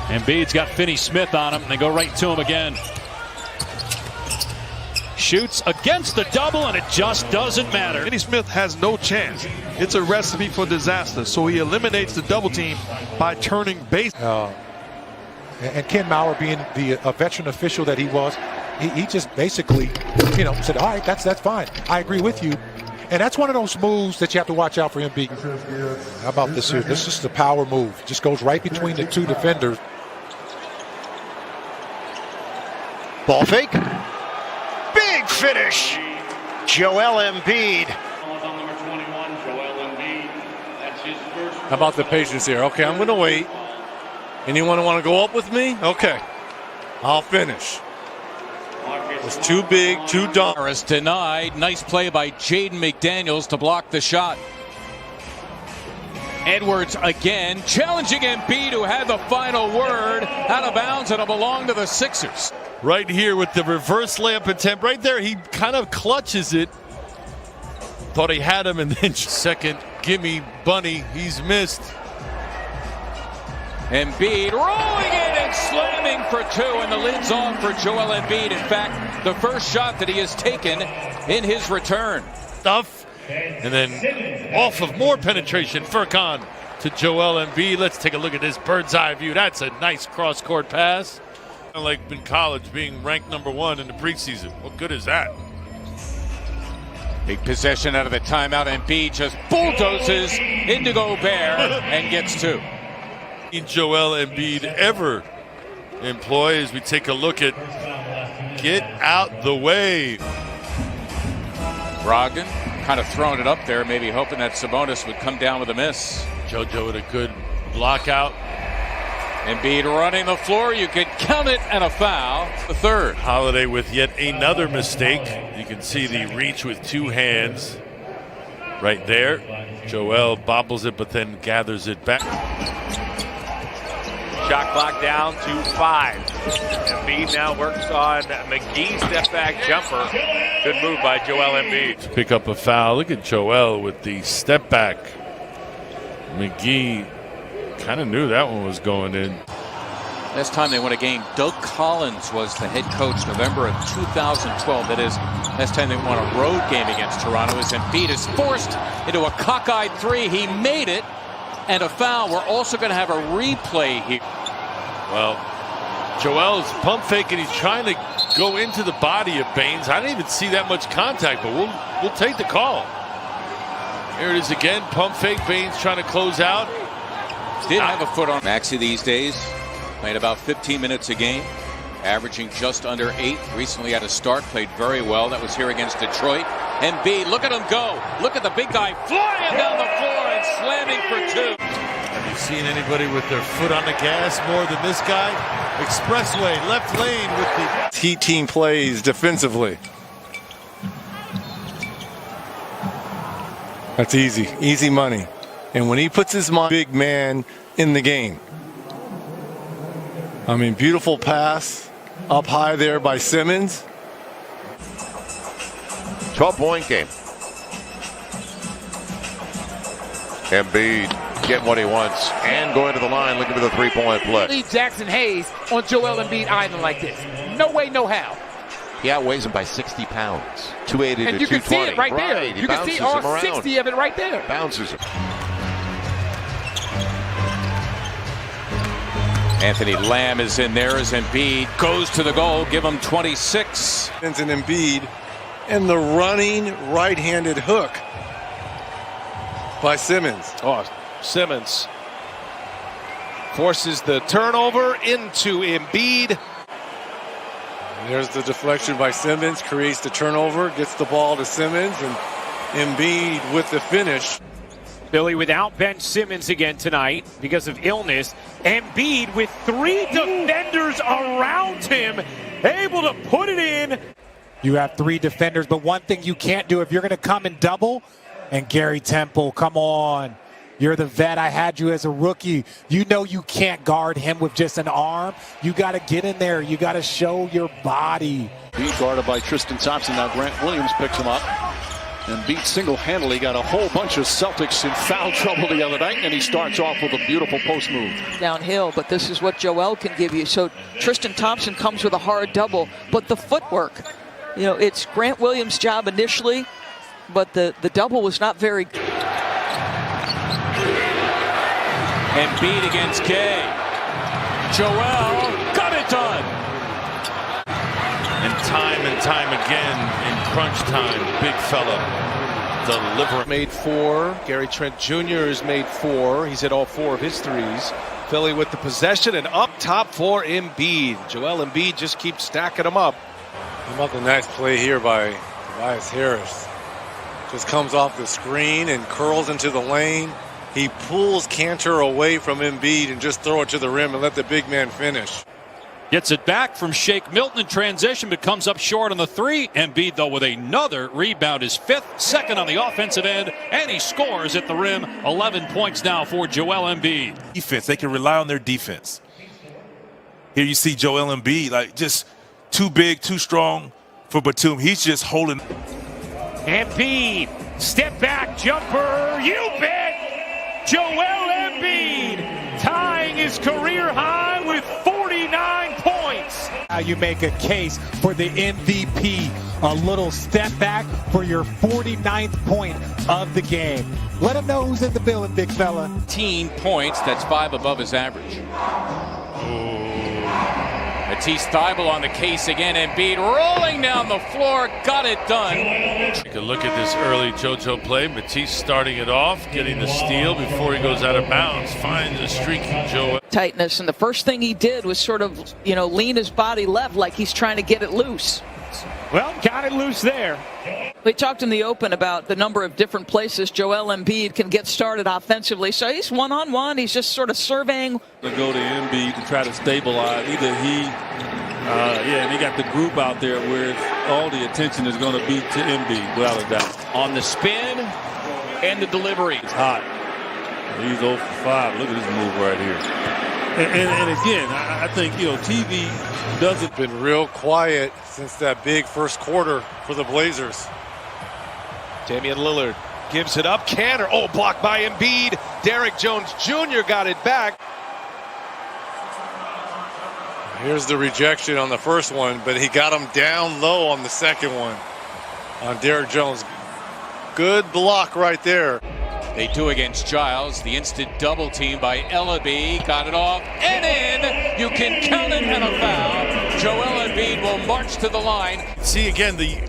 Embiid's got Finney-Smith on him, and they go right to him again. Shoots against the double, and it just doesn't matter. Finney-Smith has no chance. It's a recipe for disaster, so he eliminates the double team by turning base. And Ken Maurer, being the veteran official that he was, he just basically, said, all right, that's fine. I agree with you. And that's one of those moves that you have to watch out for Embiid. How about this here? This is the power move. Just goes right between the two defenders. Ball fake. Big finish. Joel Embiid. How about the patience here? Okay, I'm going to wait. Anyone want to go up with me? Okay. I'll finish. It's too big, too dumb. Is denied. Nice play by Jaden McDaniels to block the shot. Edwards again, challenging Embiid, who had the final word. Out of bounds, and it'll belong to the Sixers. Right here with the reverse layup attempt. Right there, he kind of clutches it. Thought he had him, and then second, gimme bunny. He's missed. Embiid rolling in and slamming for two, and the lid's off for Joel Embiid. In fact, the first shot that he has taken in his return. Stuff, and then off of more penetration, Furkan to Joel Embiid. Let's take a look at this bird's eye view. That's a nice cross-court pass. Like in college, being ranked #1 in the preseason. What good is that? Big possession out of the timeout. Embiid just bulldozes into Gobert and gets two. Joel Embiid ever employ as we take a look at get out the way. Brogdon kind of throwing it up there, maybe hoping that Sabonis would come down with a miss. JoJo with a good block out. Embiid running the floor, you could count it, and a foul. The third. Holiday with yet another mistake. You can see the reach with two hands right there. Joel bobbles it, but then gathers it back. Shot clock down to 5. Embiid now works on McGee's step back jumper. Good move by Joel Embiid. Pick up a foul. Look at Joel with the step back. McGee kind of knew that one was going in. Last time they won a game, Doug Collins was the head coach, November of 2012. That is, last time they won a road game against Toronto. As Embiid is forced into a cockeyed three. He made it, and a foul. We're also going to have a replay here. Well, Joel's pump faking. He's trying to go into the body of Baines. I didn't even see that much contact, but we'll take the call. Here it is again. Pump fake. Baines trying to close out. Did have a foot on Maxey these days. Playing about 15 minutes a game, averaging just under 8. Recently had a start, played very well. That was here against Detroit. Embiid, look at him go. Look at the big guy flying down the floor and slamming for two. Have you seen anybody with their foot on the gas more than this guy? Expressway, left lane with the Heat team plays defensively. That's easy. Easy money. And when he puts his big man in the game. I mean, beautiful pass up high there by Simmons. 12-point game. Embiid getting what he wants and going to the line looking for the three-point play. Leave Jackson Hayes on Joel Embiid Island like this. No way, no how. He outweighs him by 60 pounds. 280 and to 220. you can see it right there. He you can see all 60 of it right there. Bounces him. Anthony Lamb is in there as Embiid goes to the goal. Give him 26. And Embiid and the running right-handed hook by Simmons. Oh, Simmons forces the turnover into Embiid. There's the deflection by Simmons, creates the turnover, gets the ball to Simmons, and Embiid with the finish. Billy without Ben Simmons again tonight because of illness. Embiid with 3 defenders around him, able to put it in. You have 3 defenders, but one thing you can't do if you're going to come and double, and Gary Temple, come on. You're the vet. I had you as a rookie. You know you can't guard him with just an arm. You got to get in there. You got to show your body. Being guarded by Tristan Thompson. Now Grant Williams picks him up. Embiid single-handedly got a whole bunch of Celtics in foul trouble the other night, and he starts off with a beautiful post move. Downhill, but this is what Joel can give you. So Tristan Thompson comes with a hard double, but the footwork, it's Grant Williams' job initially, but the double was not very good. Embiid against K. Joel got it done. And time again in crunch time, big fella delivering. Made 4. Gary Trent Jr. has made 4. He's hit all 4 of his threes. Philly with the possession and up top for Embiid. Joel Embiid just keeps stacking them up. How about the nice play here by Tobias Harris? Just comes off the screen and curls into the lane. He pulls Cantor away from Embiid and just throw it to the rim and let the big man finish. Gets it back from Shake Milton in transition, but comes up short on the 3. Embiid, though, with another rebound, his 5th, second on the offensive end, and he scores at the rim. 11 points now for Joel Embiid. Defense, they can rely on their defense. Here you see Joel Embiid, like just too big, too strong for Batum. He's just holding. Embiid, step back jumper, you bet! Joel Embiid tying his career high with 49 points. You make a case for the MVP. A little step back for your 49th point of the game. Let him know who's in the building, big fella. 18 points, that's 5 above his average. Matisse Thybulle on the case again. Embiid rolling down the floor, got it done. Take a look at this early JoJo play. Matisse starting it off, getting the steal before he goes out of bounds. Finds a streaky Joel. Tightness, and the first thing he did was sort of, lean his body left like he's trying to get it loose. Well, got it loose there. We talked in the open about the number of different places Joel Embiid can get started offensively. So he's one-on-one. He's just sort of surveying. To go to Embiid to try to stabilize. Either and he got the group out there where all the attention is going to be to Embiid, without a doubt. On the spin and the delivery. It's hot. He's 0 for 5. Look at this move right here. And again, I think, TV doesn't. Been real quiet since that big first quarter for the Blazers. Damian Lillard gives it up. Cantor, blocked by Embiid. Derrick Jones Jr. got it back. Here's the rejection on the first one, but he got him down low on the second one. On Derrick Jones. Good block right there. They do against Giles. The instant double team by Ellaby. Got it off and in. You can count it and a foul. Joel Embiid will march to the line. See again the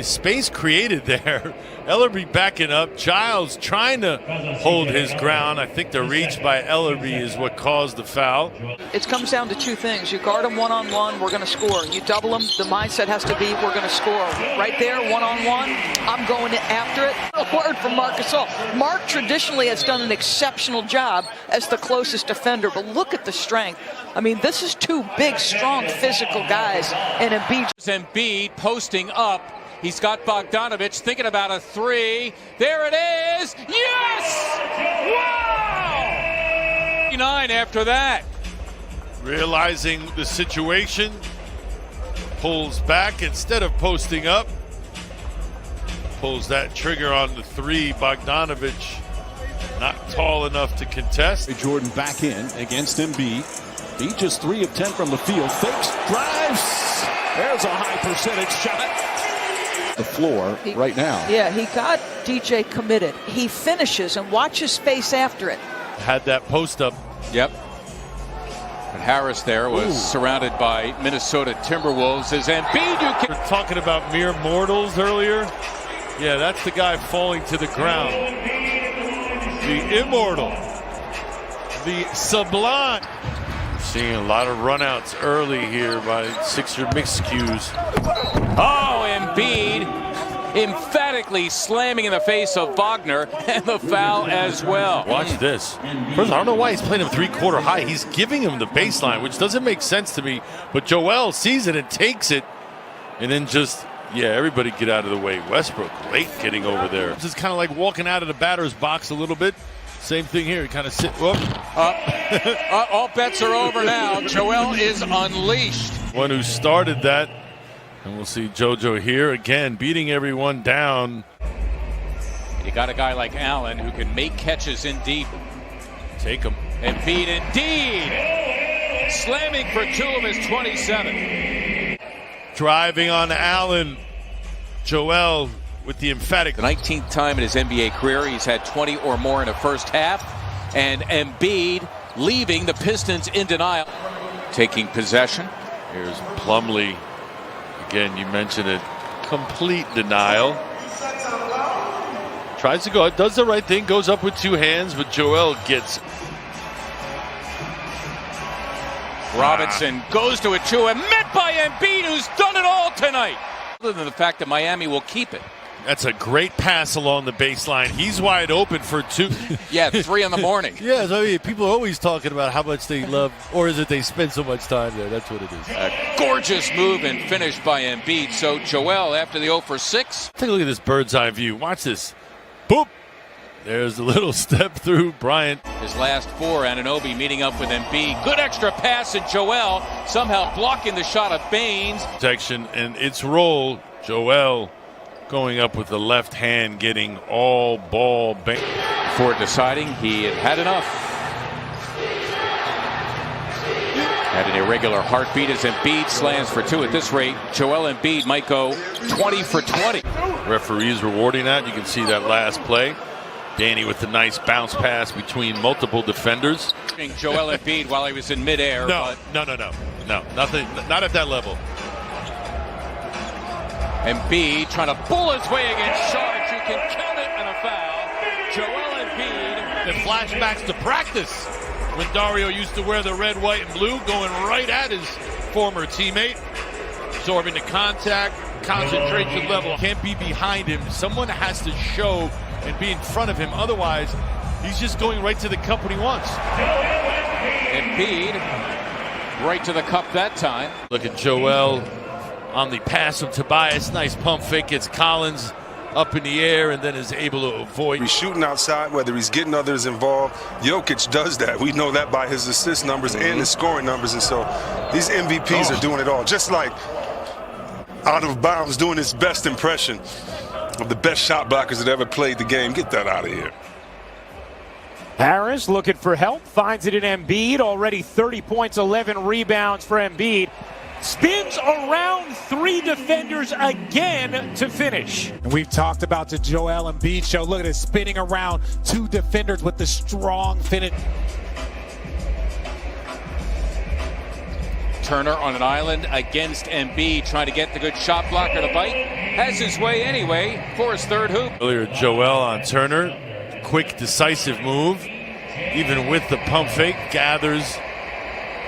space created there. Ellaby backing up. Giles trying to hold his ground. I think the reach by Ellaby is what caused the foul. It comes down to 2 things. You guard him one-on-one, we're going to score. You double him, the mindset has to be we're going to score. Right there, one-on-one, I'm going after it. A word from Marc Gasol. Mark traditionally has done an exceptional job as the closest defender, but look at the strength. I mean, this is 2 big, strong, physical guys. And Embiid posting up. He's got Bogdanovich thinking about a 3. There it is. Yes! Wow! 9 after that. Realizing the situation, pulls back instead of posting up. Pulls that trigger on the 3. Bogdanovich not tall enough to contest. Jordan back in against Embiid. He just 3 of 10 from the field. Fakes, drives. There's a high percentage shot. The floor right now. Yeah, he got DJ committed. He finishes and watch his face after it. Had that post up. Yep. But Harris there was surrounded by Minnesota Timberwolves. As Embiid, We're talking about mere mortals earlier. Yeah, that's the guy falling to the ground. The immortal. The sublime. Seeing a lot of runouts early here by Sixer mixcues. Oh, Embiid emphatically slamming in the face of Wagner, and the foul as well. Watch this. First, I don't know why he's playing him 3-quarter high. He's giving him the baseline, which doesn't make sense to me. But Joel sees it and takes it, and then just, everybody get out of the way. Westbrook late getting over there. This is kind of like walking out of the batter's box a little bit. Same thing here. Kind of sit. All bets are over now. Joel is unleashed. One who started that And we'll see JoJo here again, beating everyone down. You got a guy like Allen who can make catches in deep. Take him. Embiid indeed. Slamming for 2 of his 27. Driving on Allen. Joel with the emphatic. The 19th time in his NBA career, he's had 20 or more in the first half. And Embiid leaving the Pistons in denial. Taking possession. Here's Plumlee. Again, you mentioned it. Complete denial. Tries to go, does the right thing, goes up with 2 hands, but Joel gets. Robinson goes to a 2 and met by Embiid, who's done it all tonight. Other than the fact that Miami will keep it. That's a great pass along the baseline. He's wide open for 2. Yeah, 3 in the morning. Yeah, so I mean, people are always talking about how much they love, or is it they spend so much time there? That's what it is. A gorgeous move and finish by Embiid. So Joel, after the 0 for 6. Take a look at this bird's eye view. Watch this. Boop. There's a little step through Bryant. His last 4, Anunoby meeting up with Embiid. Good extra pass, and Joel somehow blocking the shot of Baines. Protection and its roll. Joel going up with the left hand, getting all ball. Before deciding he had enough. Had an irregular heartbeat as Embiid slams for 2. At this rate, Joel Embiid might go 20 for 20. Referees rewarding that. You can see that last play. Danny with the nice bounce pass between multiple defenders. Joel Embiid while he was in midair. No, nothing. Not at that level. Embiid trying to pull his way against Sharks. You can count it and a foul. Joel Embiid. The flashbacks to practice when Dario used to wear the red, white, and blue, going right at his former teammate. Absorbing the contact, concentration level. Can't be behind him. Someone has to show and be in front of him. Otherwise, he's just going right to the cup when he wants. Embiid right to the cup that time. Look at Joel on the pass of Tobias. Nice pump fake. Gets Collins up in the air and then is able to avoid. He's shooting outside, whether he's getting others involved. Jokic does that. We know that by his assist numbers and his scoring numbers. And so these MVPs are doing it all. Just like out of bounds doing his best impression of the best shot blockers that ever played the game. Get that out of here. Harris looking for help, finds it in Embiid. Already 30 points, 11 rebounds for Embiid. Spins around 3 defenders again to finish. And we've talked about the Joel Embiid show. Look at it, spinning around 2 defenders with the strong finish. Turner on an island against Embiid, trying to get the good shot blocker to bite. Has his way anyway for his 3rd hoop. Earlier, Joel on Turner. Quick, decisive move. Even with the pump fake, gathers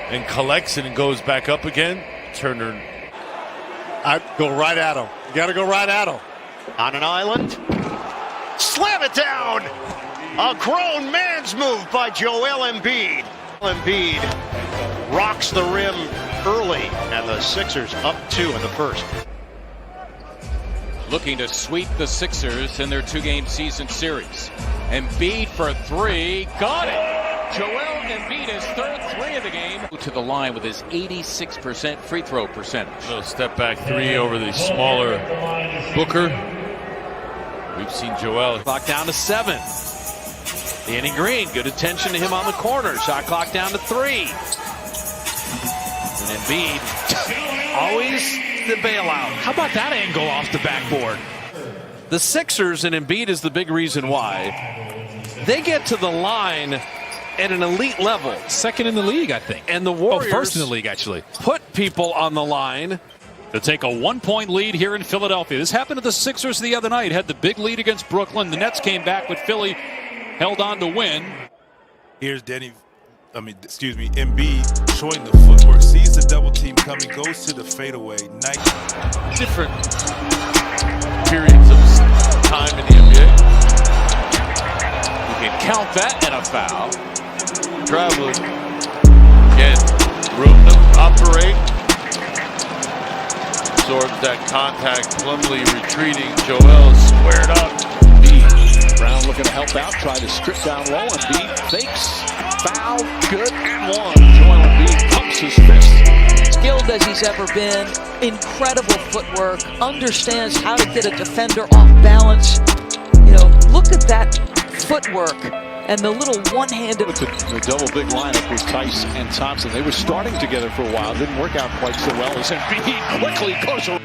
and collects it and goes back up again. Turner. I go right at him. You got to go right at him. On an island. Slam it down. A grown man's move by Joel Embiid. Embiid rocks the rim early, and the Sixers up 2 in the first. Looking to sweep the Sixers in their 2-game season series. Embiid for 3. Got it. Joel Embiid his 3rd 3 of the game. To the line with his 86% free throw percentage. Little step back 3 over the smaller Booker. We've seen Joel. Clock down to 7. Danny Green, good attention to him on the corner. Shot clock down to 3. And Embiid, always the bailout. How about that angle off the backboard? The Sixers and Embiid is the big reason why. They get to the line at an elite level. Second in the league, I think. And the Warriors first in the league, actually. Put people on the line. To take a 1-point lead here in Philadelphia. This happened to the Sixers the other night. Had the big lead against Brooklyn. The Nets came back, but Philly held on to win. Here's Embiid showing the footwork, sees the double team coming, goes to the fadeaway. Nice. Different periods of time in the NBA. You can count that and a foul. Traveling. Again, room to operate. Absorbs that contact. Plumlee retreating. Joel squared up. Brown looking to help out, try to strip down low. Embiid fakes, foul, good, and one. Joel Embiid pumps his fist. Skilled as he's ever been, incredible footwork, understands how to get a defender off balance. You know, look at that footwork and the little one-handed. The double big lineup with Tice and Thompson. They were starting together for a while, didn't work out quite so well as Embiid quickly goes around.